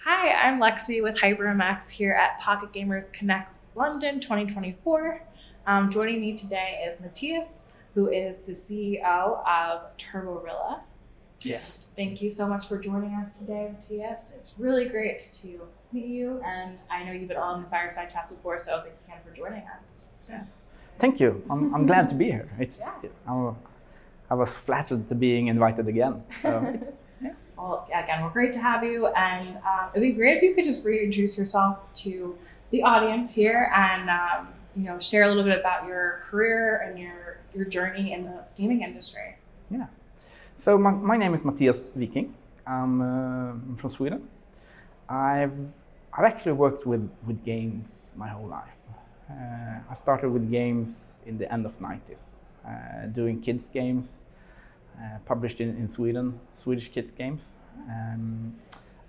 Hi, I'm Lexi with HyprMX here at Pocket Gamers Connect London 2024. Joining me today is Mattias, who is the CEO of Turborilla. Yes. Thank you so much for joining us today, Mattias. It's really great to meet you, and I know you've been on the Fireside Chats before, so thanks again for joining us. Yeah. Thank you. I'm glad to be here. I was flattered to being invited again. So Well, again, we're great to have you, and it'd be great if you could just reintroduce yourself to the audience here and share a little bit about your career and your journey in the gaming industry. Yeah. So my name is Mattias Wiking. I'm from Sweden. I've actually worked with games my whole life. I started with games in the end of '90s, doing kids games. Published in Sweden, Swedish kids games.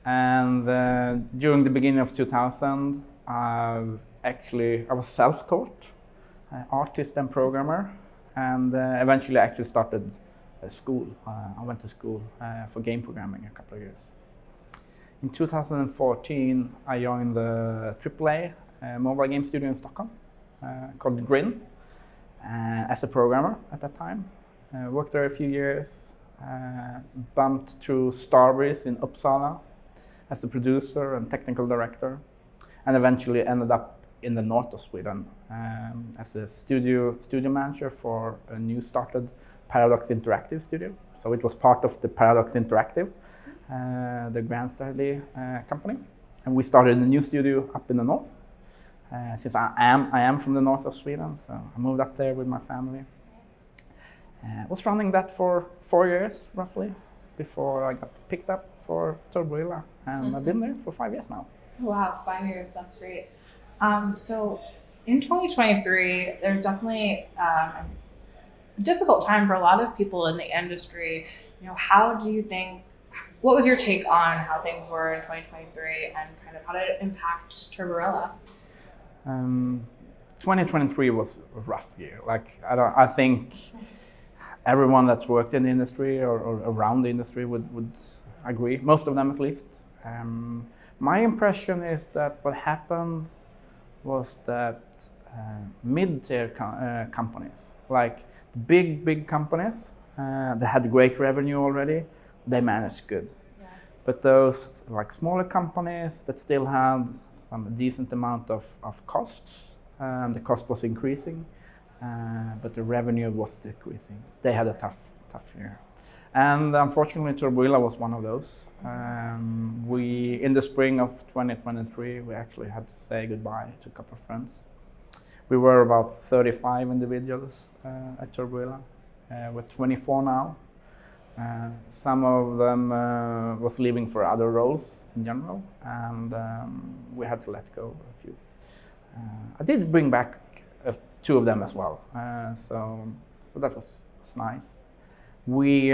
During the beginning of 2000, I was self-taught, artist and programmer, and eventually I actually started school. I went to school for game programming a couple of years. In 2014, I joined the AAA mobile game studio in Stockholm called Grin as a programmer at that time. Worked there a few years, bumped through Starbreeze in Uppsala as a producer and technical director, and eventually ended up in the north of Sweden as a studio manager for a new started Paradox Interactive studio. So it was part of the Paradox Interactive, the Grand Strategy company, and we started a new studio up in the north. Since I am from the north of Sweden, so I moved up there with my family. Was running that for 4 years, roughly, before I got picked up for Turborilla, and I've been there for 5 years now. Wow, 5 years, that's great. So in 2023, there's definitely a difficult time for a lot of people in the industry. What was your take on how things were in 2023 and kind of how did it impact Turborilla? 2023 was a rough year. I think everyone that's worked in the industry or around the industry would agree, most of them at least. My impression is that what happened was that mid-tier companies, like big companies that had great revenue already, they managed good. Yeah. But those like smaller companies that still had some decent amount of costs, the cost was increasing, but the revenue was decreasing. They had a tough year. And unfortunately, Turborilla was one of those. In the spring of 2023, we actually had to say goodbye to a couple of friends. We were about 35 individuals at Turborilla. We're 24 now. Some of them was leaving for other roles in general, and we had to let go a few. I did bring back 2 of them as well, so that was nice. We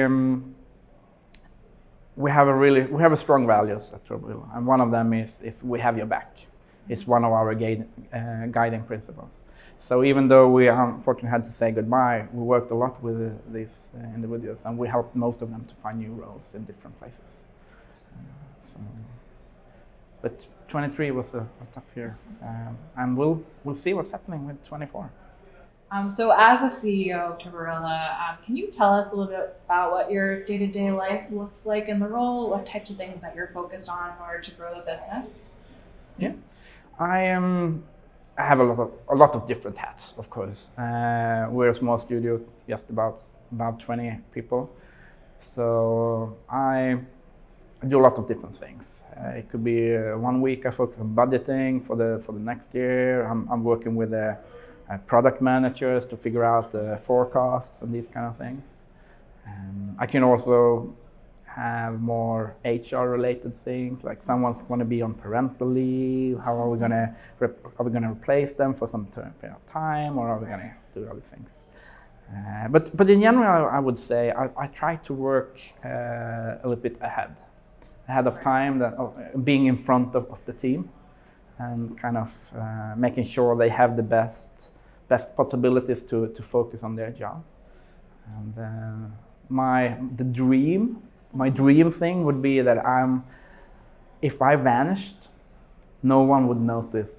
have a strong values at Turborilla, and one of them is we have your back. It's one of our guiding principles. So even though we unfortunately had to say goodbye, we worked a lot with these individuals, and we helped most of them to find new roles in different places. But 23 was a tough year, and we'll see what's happening with 24. So as a CEO of Turborilla, can you tell us a little bit about what your day-to-day life looks like in the role, what types of things that you're focused on in order to grow the business? Yeah, I have a lot of different hats, of course. We're a small studio, just about 20 people, so I do a lot of different things. It could be 1 week I focus on budgeting for the next year. I'm working with product managers to figure out the forecasts and these kind of things. I can also have more HR related things, like someone's going to be on parental leave. How are we going to replace them for some period of time, or are we going to do other things? But in general, I would say I try to work a little bit ahead of time, being in front of the team and kind of making sure they have the best possibilities to focus on their job. And my dream thing would be that if I vanished, no one would notice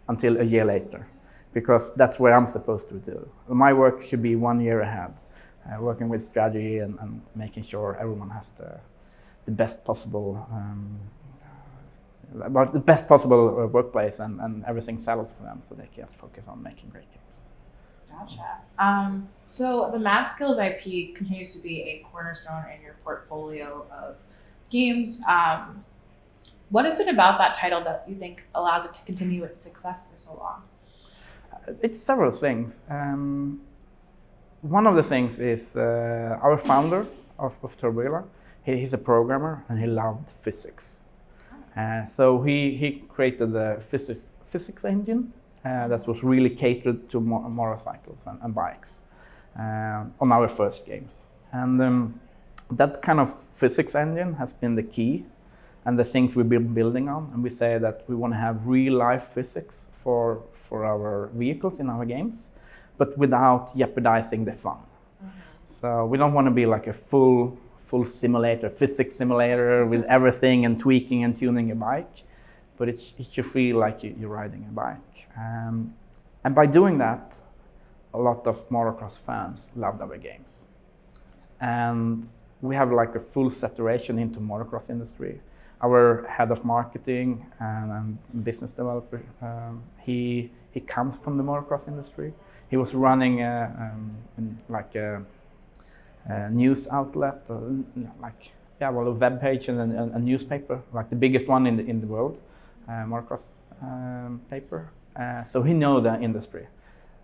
until a year later, because that's what I'm supposed to do. My work should be 1 year ahead, working with strategy and making sure everyone has the best possible workplace and everything settled for them, so they can just focus on making great games. Gotcha. So the Mad Skills IP continues to be a cornerstone in your portfolio of games. What is it about that title that you think allows it to continue its success for so long? It's several things. One of the things is our founder of Turborilla. He's a programmer and he loved physics. So he created the physics engine that was really catered to motorcycles and bikes on our first games. And that kind of physics engine has been the key and the things we've been building on. And we say that we want to have real life physics for our vehicles in our games, but without jeopardizing the fun. Mm-hmm. So we don't want to be like a full simulator, physics simulator with everything and tweaking and tuning a bike, but it should feel like you're riding a bike. And by doing that, a lot of motocross fans loved our games. And we have like a full saturation into motocross industry. Our head of marketing and business developer, he comes from the motocross industry. He was running a news outlet, a web page and a newspaper, like the biggest one in the world, motocross paper. So he knows the industry.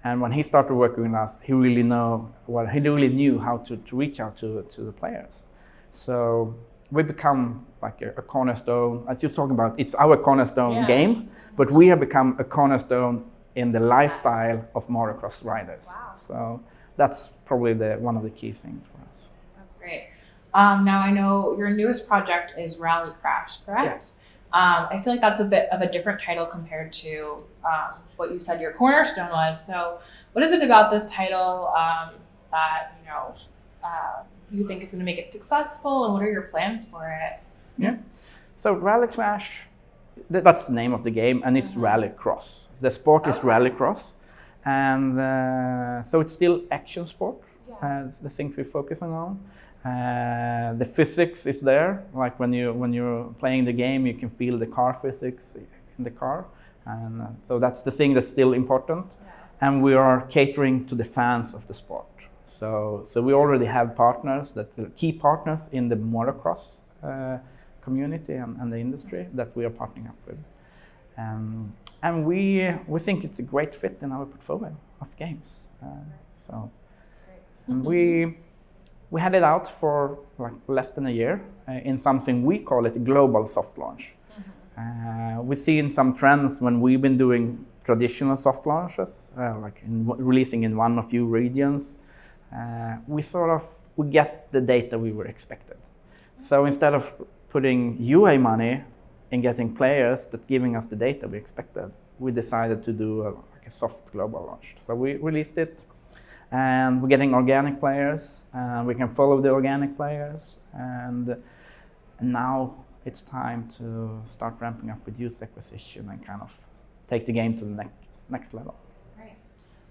And when he started working with us, he really knew how to reach out to the players. So we become like a cornerstone. As you're talking about, it's our cornerstone game, but we have become a cornerstone in the lifestyle of motocross riders. Wow. So that's probably one of the key things for us. That's great. Now I know your newest project is Rally Crash, correct? Yes. I feel like that's a bit of a different title compared to what you said your cornerstone was. So what is it about this title that you think it's going to make it successful, and what are your plans for it? Yeah. So Rally Crash, that's the name of the game, and it's rallycross. The sport is rallycross, and so it's still action sport. It's the things we're focusing on. The physics is there, like when you're playing the game, you can feel the car physics in the car, and so that's the thing that's still important. And we are catering to the fans of the sport. So we already have partners, key partners in the motocross community and the industry that we are partnering up with. And we think it's a great fit in our portfolio of games. And we had it out for like less than a year in something we call it a global soft launch. We've seen some trends when we've been doing traditional soft launches, like releasing in one or few regions. We get the data we were expected. So instead of putting UA money in getting players that giving us the data we expected, we decided to do a soft global launch. So we released it, and we're getting organic players, and we can follow the organic players, and now it's time to start ramping up with user acquisition and kind of take the game to the next level.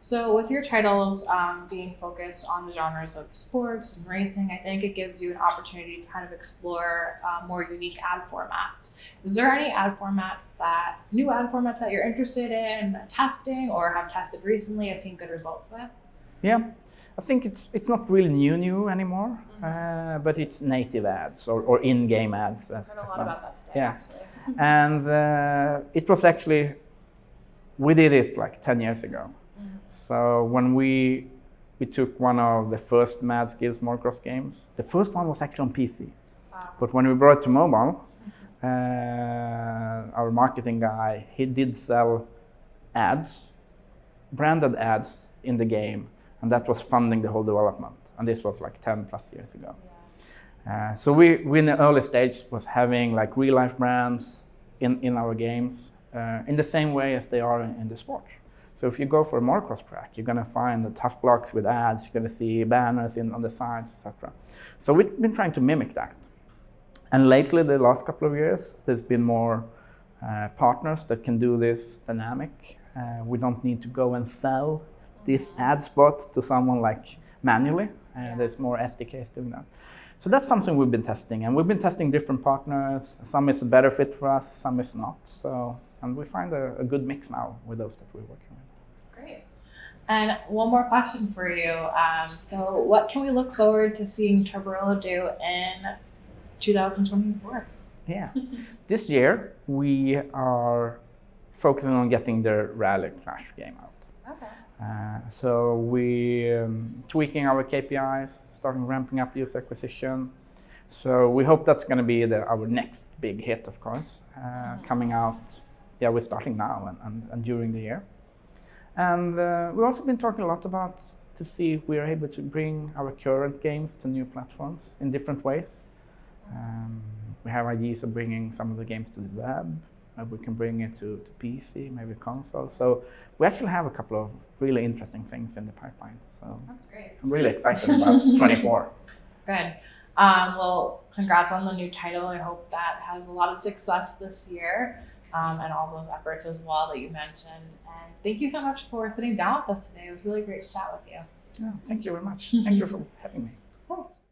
So with your titles being focused on the genres of sports and racing, I think it gives you an opportunity to kind of explore more unique ad formats. Is there any new ad formats that you're interested in testing or have tested recently and seen good results with? Yeah, I think it's not really new anymore, but it's native ads or in-game ads. I've heard a lot about that today, actually. And it was actually, we did it like 10 years ago. So when we took one of the first Mad Skills motocross games, the first one was actually on PC. Wow. But when we brought it to mobile, our marketing guy, he did sell ads, branded ads in the game, and that was funding the whole development. And this was like 10 plus years ago. Yeah. So we in the early stage was having like real life brands in our games in the same way as they are in the sport. So if you go for a motocross track, you're going to find the tough blocks with ads, you're going to see banners on the sides, etc. So we've been trying to mimic that. And lately, the last couple of years, there's been more partners that can do this dynamic. We don't need to go and sell this ad spot to someone like manually. There's more SDKs doing that. So that's something we've been testing, and we've been testing different partners. Some is a better fit for us, some is not. So, and we find a good mix now with those that we're working with. Great. And one more question for you. So what can we look forward to seeing Turborilla do in 2024? Yeah. This year, we are focusing on getting the Rally Clash game out. Okay. So we're tweaking our KPIs, starting ramping up user acquisition. So we hope that's going to be our next big hit, of course, coming out. Yeah, we're starting now and during the year. And we've also been talking a lot about to see if we are able to bring our current games to new platforms in different ways. We have ideas of bringing some of the games to the web. Maybe we can bring it to PC, maybe console. So we actually have a couple of really interesting things in the pipeline. So that's great. I'm really excited about 24. Good. Well, congrats on the new title. I hope that has a lot of success this year, and all those efforts as well that you mentioned. And thank you so much for sitting down with us today. It was really great to chat with you. Yeah, thank you very much. Thank you for having me. Of course.